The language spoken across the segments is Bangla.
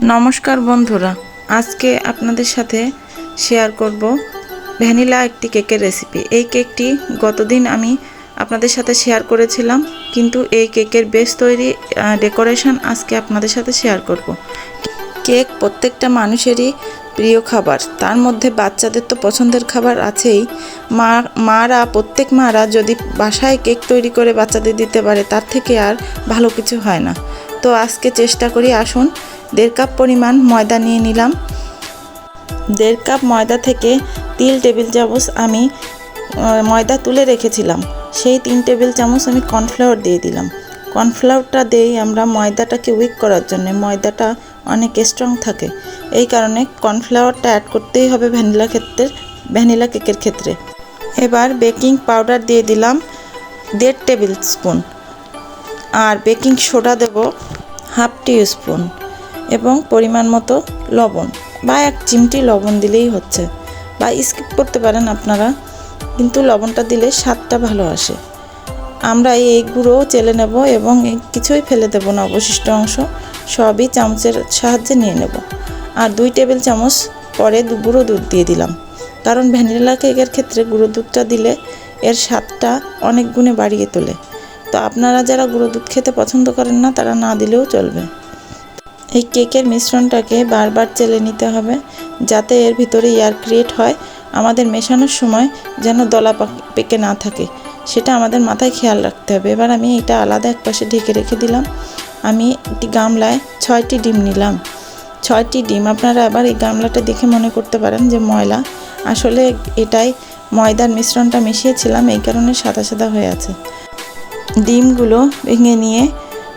নমস্কার বন্ধুরা, আজকে আপনাদের সাথে শেয়ার করব ভ্যানিলা একটি কেকের রেসিপি। এই কেকটি গতদিন আমি আপনাদের সাথে শেয়ার করেছিলাম, কিন্তু এই কেকের বেস তৈরি ডেকোরেশন আজকে আপনাদের সাথে শেয়ার করব। কেক প্রত্যেকটা মানুষেরই প্রিয় খাবার, তার মধ্যে বাচ্চাদের তো পছন্দের খাবার আছেই। প্রত্যেক মারা যদি বাসায় কেক তৈরি করে বাচ্চাদের দিতে পারে, তার থেকে আর ভালো কিছু হয় না। তো আজকে চেষ্টা করি, আসুন। 1.5 কাপ পরিমাণ ময়দা নিয়ে নিলাম। 1.5 কাপ ময়দা থেকে 3 টেবিল চামচ আমি ময়দা তুলে রেখেছিলাম, সেই 3 টেবিল চামচ আমি কর্নফ্লাওয়ার দিয়ে দিলাম। কর্নফ্লাওয়ারটা দিই আমরা ময়দাটাকে উইক করার জন্য, ময়দাটা অনেক স্ট্রং থাকে, এই কারণে কর্নফ্লাওয়ারটা অ্যাড করতেই হবে ভ্যানিলা কেকের ক্ষেত্রে। এবার বেকিং পাউডার দিয়ে দিলাম 1.5 টেবিল স্পুন, আর বেকিং সোডা দেব 1/2 টিস্পুন, এবং পরিমাণ মতো লবণ বা 1 চিমটি লবণ দিলেই হচ্ছে, বা স্কিপ করতে পারেন আপনারা, কিন্তু লবণটা দিলে স্বাদটা ভালো আসে। আমরা এই গুঁড়ো চেলে নেব এবং কিছুই ফেলে দেব না, অবশিষ্ট অংশ সবই চামচের সাহায্যে নিয়ে নেব। আর 2 টেবিল চামচ পরে গুঁড়ো দুধ দিয়ে দিলাম, কারণ ভ্যানিলা কেকের ক্ষেত্রে গুঁড়ো দুধটা দিলে এর স্বাদটা অনেক গুণে বাড়িয়ে তোলে। তো আপনারা যারা গুঁড়ো দুধ খেতে পছন্দ করেন না, তারা না দিলেও চলবে। এই কেকের মিশ্রণটাকে বারবার চেলে নিতে হবে, যাতে এর ভিতরে এয়ার ক্রিয়েট হয়। আমাদের মেশানোর সময় যেন দলা পেকে না থাকে, সেটা আমাদের মাথায় খেয়াল রাখতে হবে। এবার আমি এটা আলাদা এক পাশে ঢেকে রেখে দিলাম। আমি একটি গামলায় 6টি ডিম নিলাম। 6টি ডিম, আপনারা আবার এই গামলাটা দেখে মনে করতে পারেন যে ময়লা, আসলে এটাই ময়দার মিশ্রণটা মিশিয়েছিলাম, এই কারণে সাদা সাদা হয়ে আছে। ডিমগুলো ভেঙে নিয়ে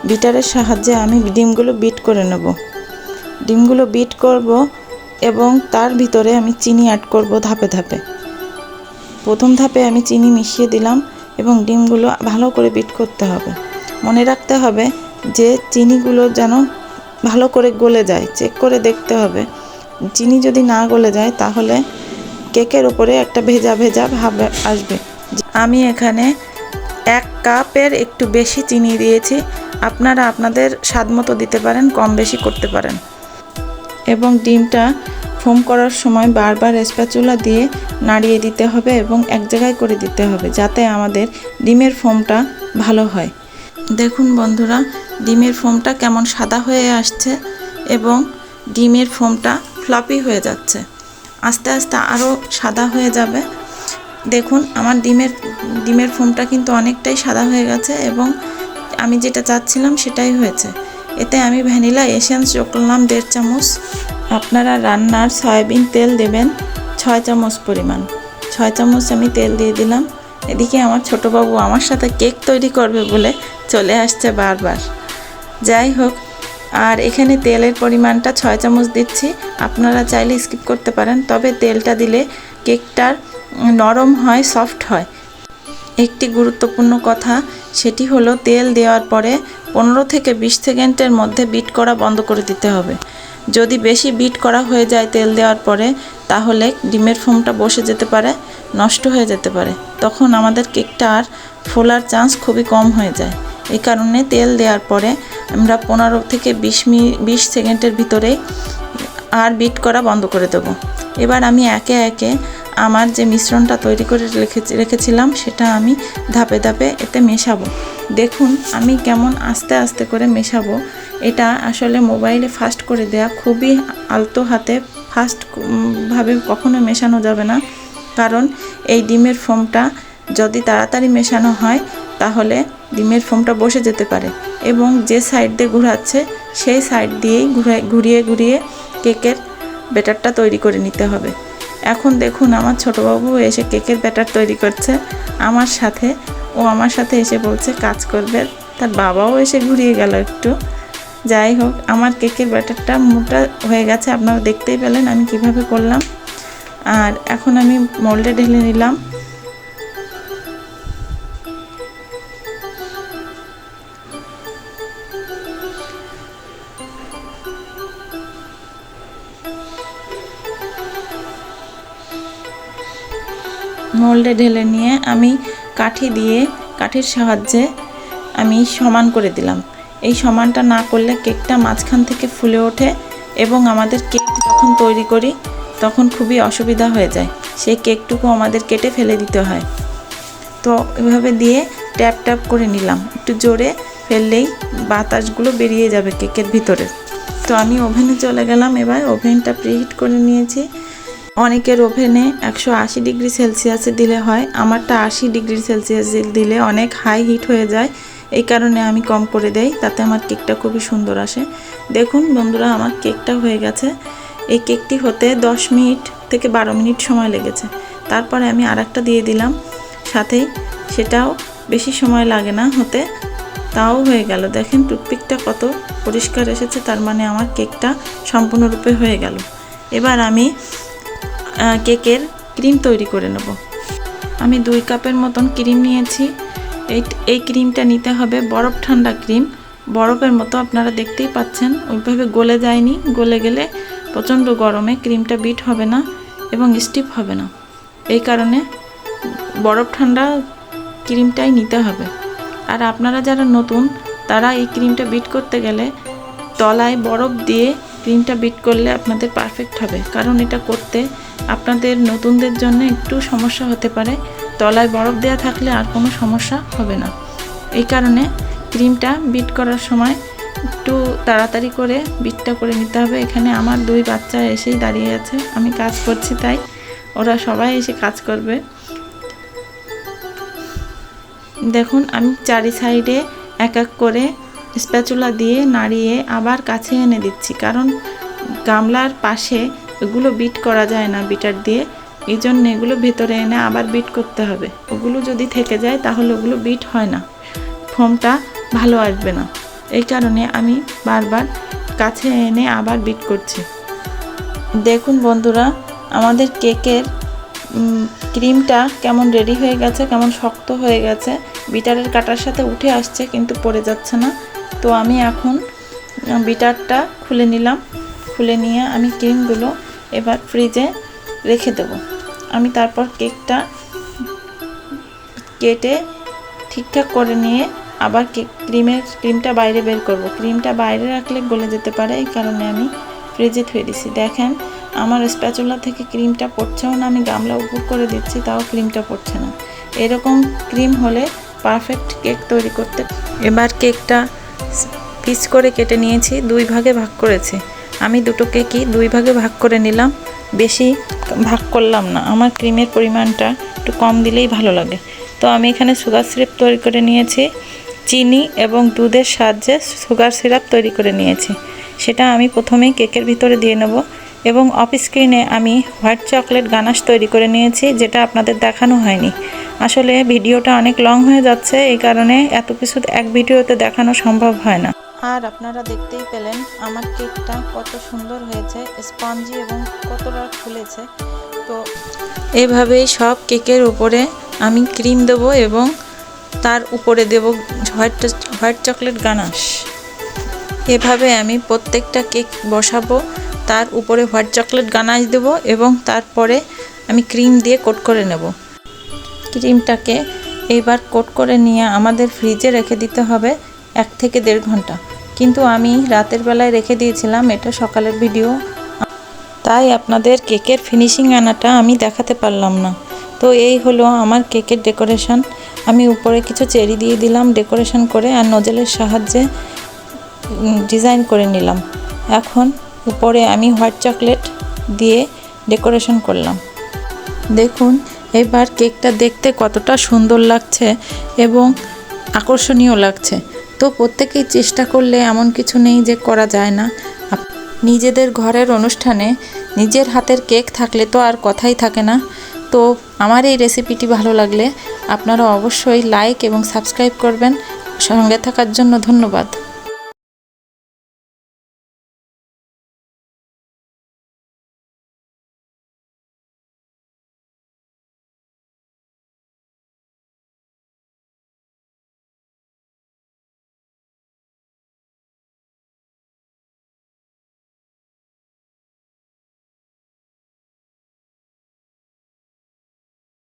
বিটারের সাহায্যে আমি ডিমগুলো বিট করে নেব। ডিমগুলো বিট করব এবং তার ভিতরে আমি চিনি অ্যাড করব ধাপে ধাপে। প্রথম ধাপে আমি চিনি মিশিয়ে দিলাম এবং ডিমগুলো ভালো করে বিট করতে হবে। মনে রাখতে হবে যে চিনিগুলো যেন ভালো করে গলে যায়, চেক করে দেখতে হবে। চিনি যদি না গলে যায়, তাহলে কেকের উপরে একটা ভেজা ভেজা ভাব আসবে। আমি এখানে 1 কাপের একটু বেশি চিনি দিয়েছি, আপনারা আপনাদের স্বাদ মতো দিতে পারেন, কম বেশি করতে পারেন। এবং ডিমটা ফোম করার সময় বারবার স্প্যাচুলা দিয়ে নাড়িয়ে দিতে হবে এবং এক জায়গায় করে দিতে হবে, যাতে আমাদের ডিমের ফোমটা ভালো হয়। দেখুন বন্ধুরা, ডিমের ফোমটা কেমন সাদা হয়ে আসছে এবং ডিমের ফোমটা ফ্লাপি হয়ে যাচ্ছে, আস্তে আস্তে আরও সাদা হয়ে যাবে। দেখুন আমার ডিমের ফোমটা কিন্তু অনেকটাই সাদা হয়ে গেছে এবং আমি যেটা চাচ্ছিলাম সেটাই হয়েছে। এতে আমি ভ্যানিলা এসেন্স যোগ করলাম 1.5 চামচ। আপনারা রান্নার সয়াবিন তেল দেবেন 6 চামচ পরিমাণ। 6 চামচ আমি তেল দিয়ে দিলাম। এদিকে আমার ছোটো বাবু আমার সাথে কেক তৈরি করবে বলে চলে আসছে বারবার। যাই হোক, আর এখানে তেলের পরিমাণটা 6 চামচ দিচ্ছি, আপনারা চাইলে স্কিপ করতে পারেন, তবে তেলটা দিলে কেকটার নরম হয়, সফট হয়। একটি গুরুত্বপূর্ণ কথা, সেটি হলো তেল দেওয়ার পরে 15 থেকে 20 সেকেন্ডের মধ্যে বিট করা বন্ধ করে দিতে হবে। যদি বেশি বিট করা হয়ে যায় তেল দেওয়ার পরে, তাহলে ডিমের ফোমটা বসে যেতে পারে, নষ্ট হয়ে যেতে পারে, তখন আমাদের কেকটা আর ফোলার চান্স খুবই কম হয়ে যায়। এই কারণে তেল দেওয়ার পরে আমরা 15 থেকে 20 সেকেন্ডের ভিতরেই আর বিট করা বন্ধ করে দেব। এবার আমি একে একে আমার যে মিশ্রণটা তৈরি করে রেখেছিলাম সেটা আমি ধাপে ধাপে এতে মেশাবো। দেখুন আমি কেমন আস্তে আস্তে করে মেশাবো। এটা আসলে মোবাইলে ফাস্ট করে দেয়া, খুবই আলতো হাতে ফাস্টভাবে কখনো মেশানো যাবে না, কারণ এই ডিমের ফোমটা যদি তাড়াতাড়ি মেশানো হয় তাহলে ডিমের ফোমটা বসে যেতে পারে, এবং যে সাইড দিয়ে ঘোরাচ্ছে সেই সাইড দিয়েই ঘুরিয়ে ঘুরিয়ে কেকের ব্যাটারটা তৈরি করে নিতে হবে। এখন দেখুন আমার ছোটোবাবু এসে কেকের ব্যাটার তৈরি করছে আমার সাথে, ও আমার সাথে এসে বলছে কাজ করবে, তার বাবাও এসে ঘুরিয়ে গেল একটু। যাই হোক, আমার কেকের ব্যাটারটা মোটা হয়ে গেছে, আপনারা দেখতেই পেলেন আমি কিভাবে করলাম। আর এখন আমি মোল্ডে ঢেলে নিলাম। মোল্ডে ঢেলে নিয়ে আমি কাঠির সাহায্যে আমি সমান করে দিলাম। এই সমানটা না করলে কেকটা মাঝখান থেকে ফুলে ওঠে এবং আমাদের কেক যখন তৈরি করি তখন খুবই অসুবিধা হয়ে যায়, সেই কেকটুকু আমাদের কেটে ফেলে দিতে হয়। তো এভাবে দিয়ে ট্যাপ ট্যাপ করে নিলাম, একটু জোরে ফেললেই বাতাসগুলো বেরিয়ে যাবে কেকের ভিতরে। তো আমি ওভেনে চলে গেলাম, এবার ওভেনটা প্রিহিট করে নিয়েছি। অনেকের ওভেনে 180 ডিগ্রি সেলসিয়াসে দিলে হয়, আমারটা 80 ডিগ্রি সেলসিয়াসে দিলে অনেক হাই হিট হয়ে যায়, এই কারণে আমি কম করে দেই, তাতে আমার কেকটা খুবই সুন্দর আসে। দেখুন বন্ধুরা, আমার কেকটা হয়ে গেছে। এই কেকটি হতে 10 মিনিট থেকে 12 মিনিট সময় লেগেছে। তারপরে আমি আরেকটা দিয়ে দিলাম সাথেই, সেটাও বেশি সময় লাগে না হতে, তাও হয়ে গেল। দেখেন টুথপিকটা কত পরিষ্কার এসেছে, তার মানে আমার কেকটা সম্পূর্ণরূপে হয়ে গেল। এবার আমি কেকের ক্রিম তৈরি করে নেব। আমি 2 কাপের মতন ক্রিম নিয়েছি। এই ক্রিমটা নিতে হবে বরফ ঠান্ডা ক্রিম, বরফের মতো, আপনারা দেখতেই পাচ্ছেন ওইভাবে গলে যায়নি, গলে গেলে প্রচণ্ড গরমে ক্রিমটা বিট হবে না এবং স্টিফ হবে না, এই কারণে বরফ ঠান্ডা ক্রিমটাই নিতে হবে। আর আপনারা যারা নতুন, তারা এই ক্রিমটা বিট করতে গেলে তলায় বরফ দিয়ে ক্রিমটা বিট করলে আপনাদের পারফেক্ট হবে, কারণ এটা করতে আপনাদের নতুনদের জন্য একটু সমস্যা হতে পারে। তলায় বরফ দেওয়া থাকলে আর কোনো সমস্যা হবে না, এই কারণে ক্রিমটা বিট করার সময় একটু তাড়াতাড়ি করে বিটটা করে নিতে হবে। এখানে আমার 2 বাচ্চা এসেই দাঁড়িয়ে আছে, আমি কাজ করছি তাই ওরা সবাই এসে কাজ করবে। দেখুন আমি চারি সাইডে এক এক করে স্প্যাচুলা দিয়ে নাড়িয়ে আবার কাছে এনে দিচ্ছি, কারণ গামলার পাশে এগুলো বিট করা যায় না বিটার দিয়ে, এই জন্য এগুলো ভেতরে এনে আবার বিট করতে হবে। ওগুলো যদি থেকে যায় তাহলে ওগুলো বিট হয় না, ফোমটা ভালো আসবে না, এই কারণে আমি বারবার কাছে এনে আবার বিট করছি। দেখুন বন্ধুরা, আমাদের কেকের ক্রিমটা কেমন রেডি হয়ে গেছে, কেমন শক্ত হয়ে গেছে, বিটারের কাটার সাথে উঠে আসছে কিন্তু পড়ে যাচ্ছে না। তো আমি এখন বিটারটা খুলে নিলাম, খুলে নিয়ে আমি ক্রিমগুলো এবার ফ্রিজে রেখে দেব। আমি তারপর কেকটা কেটে ঠিকঠাক করে নিয়ে আবার ক্রিমটা বাইরে বের করব। ক্রিমটা বাইরে রাখলে গলে যেতে পারে, এই কারণে আমি ফ্রিজে থুয়ে দিছি। দেখেন আমার স্প্যাচুলা থেকে ক্রিমটা পড়ছেও না, আমি গামলা উপর করে দিচ্ছি তাও ক্রিমটা পড়ছে না। এরকম ক্রিম হলে পারফেক্ট কেক তৈরি করতে। এবার কেকটা পিস করে কেটে নিয়েছি, 2 ভাগে ভাগ করেছি। আমি দুটো কেকই 2 ভাগে ভাগ করে নিলাম, বেশি ভাগ করলাম না, আমার ক্রিমের পরিমাণটা একটু কম দিলেই ভালো লাগে। তো আমি এখানে সুগার সিরাপ তৈরি করে নিয়েছি, চিনি এবং দুধের সাহায্যে সুগার সিরাপ তৈরি করে নিয়েছি। সেটা আমি প্রথমেই কেকের ভিতরে দিয়ে নেব এবং অফ স্ক্রিনে আমি হোয়াইট চকলেট গানাশ তৈরি করে নিয়েছি, যেটা আপনাদের দেখানো হয়নি। আসলে ভিডিওটা অনেক লং হয়ে যাচ্ছে, এই কারণে এত কিছু এক ভিডিওতে দেখানো সম্ভব হয় না। আর আপনারা দেখতেই পেলেন আমার কেকটা কত সুন্দর হয়েছে, স্পঞ্জি এবং কতটা ফুলেছে। তো এইভাবেই সব কেকের উপরে আমি ক্রিম দেবো এবং তার উপরে দেব হোয়াইট চকলেট গানাশ। এভাবে আমি প্রত্যেকটা কেক বসাবো, তার উপরে হোয়াইট চকলেট গানাশ দেবো এবং তারপরে আমি ক্রিম দিয়ে কোট করে নেব। ক্রিমটাকে এইবার কোট করে নিয়ে আমাদের ফ্রিজে রেখে দিতে হবে 1 থেকে 1.5 ঘন্টা, কিন্তু আমি রাতের বেলায় রেখে দিয়েছিলাম, এটা সকালের ভিডিও, তাই আপনাদের কেকের ফিনিশিং আনাটা আমি দেখাতে পারলাম না। তো এই হলো আমার কেকের ডেকোরেশন। আমি উপরে কিছু চেরি দিয়ে দিলাম ডেকোরেশন করে, আর নোজেলের সাহায্যে ডিজাইন করে নিলাম। এখন উপরে আমি হোয়াইট চকলেট দিয়ে ডেকোরেশন করলাম। দেখুন এবার কেকটা দেখতে কতটা সুন্দর লাগছে এবং আকর্ষণীয় লাগছে। তো প্রত্যেকেই চেষ্টা করলে এমন কিছু নেই যে করা যায় না। নিজেদের ঘরের অনুষ্ঠানে নিজের হাতের কেক থাকলে তো আর কথাই থাকে না। তো আমার এই রেসিপিটি ভালো লাগলে আপনারা অবশ্যই লাইক এবং সাবস্ক্রাইব করবেন। সঙ্গে থাকার জন্য ধন্যবাদ।